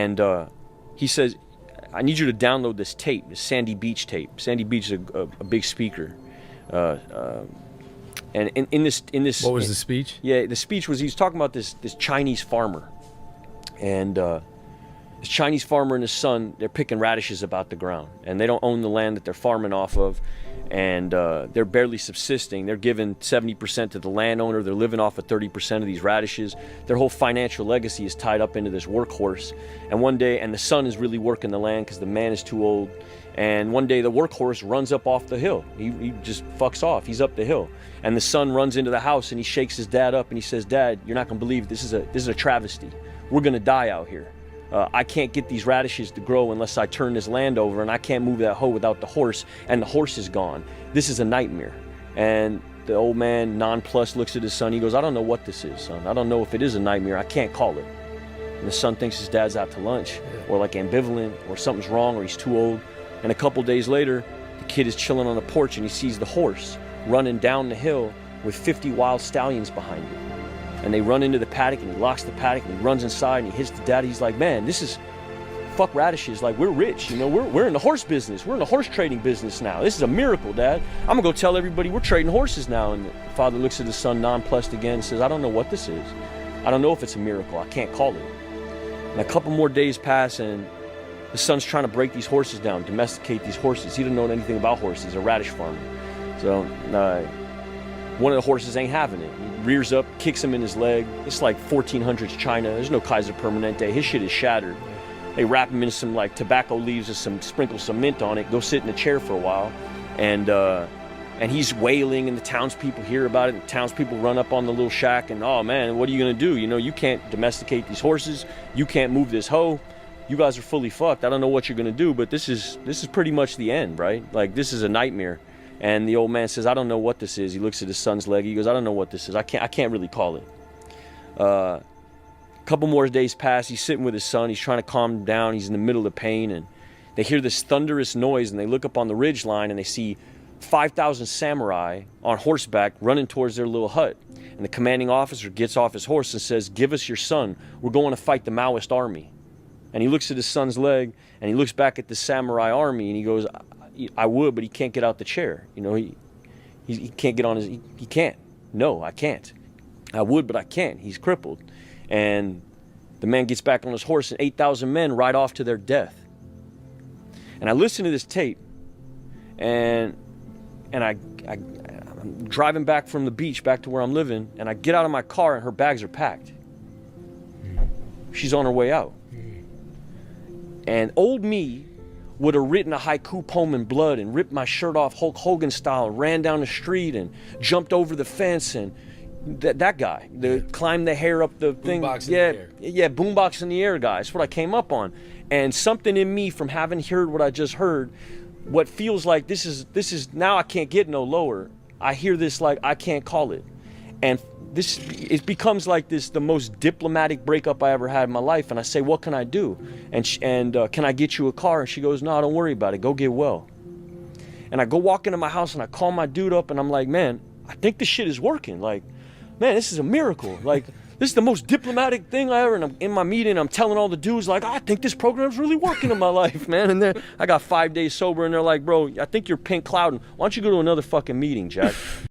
And he says, I need you to download this tape, this Sandy Beach tape. Sandy Beach is a big speaker. And in this what was the speech? Yeah, the speech was, he was talking about this Chinese farmer. And this Chinese farmer and his son, they're picking radishes about the ground, and they don't own the land that they're farming off of, and they're barely subsisting. They're giving 70% to the landowner. They're living off of 30% of these radishes. Their whole financial legacy is tied up into this workhorse. And one day, and the son is really working the land because the man is too old. And one day the workhorse runs up off the hill. He just fucks off. He's up the hill. And the son runs into the house and he shakes his dad up and he says, "Dad, you're not gonna believe this is a travesty. We're gonna die out here. I can't get these radishes to grow unless I turn this land over, and I can't move that hoe without the horse, and the horse is gone. This is a nightmare." And the old man, nonplussed, looks at his son. He goes, "I don't know what this is, son. I don't know if it is a nightmare. I can't call it." And the son thinks his dad's out to lunch, or like ambivalent, or something's wrong, or he's too old. And a couple days later, the kid is chilling on the porch and he sees the horse running down the hill with 50 wild stallions behind it. And they run into the paddock and he locks the paddock and he runs inside and he hits the dad. He's like, "Man, this is, fuck radishes. Like, we're rich, you know, we're in the horse business. We're in the horse trading business now. This is a miracle, Dad. I'm gonna go tell everybody we're trading horses now." And the father looks at his son nonplussed again and says, "I don't know what this is. I don't know if it's a miracle. I can't call it." And a couple more days pass and the son's trying to break these horses down, domesticate these horses. He didn't know anything about horses. He's a radish farmer. So one of the horses ain't having it. He rears up, kicks him in his leg. It's like 1400s China. There's no Kaiser Permanente. His shit is shattered. They wrap him in some like tobacco leaves and sprinkle some mint on it. Go sit in a chair for a while, and he's wailing, and the townspeople hear about it. And the townspeople run up on the little shack, and "Oh man, what are you gonna do? You know, you can't domesticate these horses. You can't move this hoe. You guys are fully fucked. I don't know what you're gonna do, but this is pretty much the end, right? Like, this is a nightmare." And the old man says, "I don't know what this is." He looks at his son's leg. He goes, "I don't know what this is. I can't really call it." A couple more days pass. He's sitting with his son. He's trying to calm him down. He's in the middle of pain, and they hear this thunderous noise, and they look up on the ridge line, and they see 5,000 samurai on horseback running towards their little hut. And the commanding officer gets off his horse and says, "Give us your son. We're going to fight the Maoist army." And he looks at his son's leg, and he looks back at the samurai army, and he goes, "I would, but he can't get out the chair. You know, he can't get on his, he can't. No, I can't. I would, but I can't. He's crippled." And the man gets back on his horse, and 8,000 men ride off to their death. And I listen to this tape, and I'm driving back from the beach back to where I'm living, and I get out of my car, and her bags are packed. She's on her way out. And old me would have written a haiku poem in blood and ripped my shirt off Hulk Hogan style and ran down the street and jumped over the fence, and that guy, climbed the hair up the thing. Boombox in the air. Yeah, boombox in the air guy. That's what I came up on. And something in me from having heard what I just heard, what feels like this is now I can't get no lower. I hear this like I can't call it. And it becomes like the most diplomatic breakup I ever had in my life. And I say, "What can I do?" And "Can I get you a car?" And she goes, "No, don't worry about it. Go get well." And I go walk into my house and I call my dude up and I'm like, "Man, I think this shit is working. Like, man, this is a miracle. Like, this is the most diplomatic thing I ever." And I'm in my meeting, I'm telling all the dudes, like, "I think this program's really working in my life, man." And then I got 5 days sober and they're like, "Bro, I think you're pink clouding. Why don't you go to another fucking meeting, Jack?"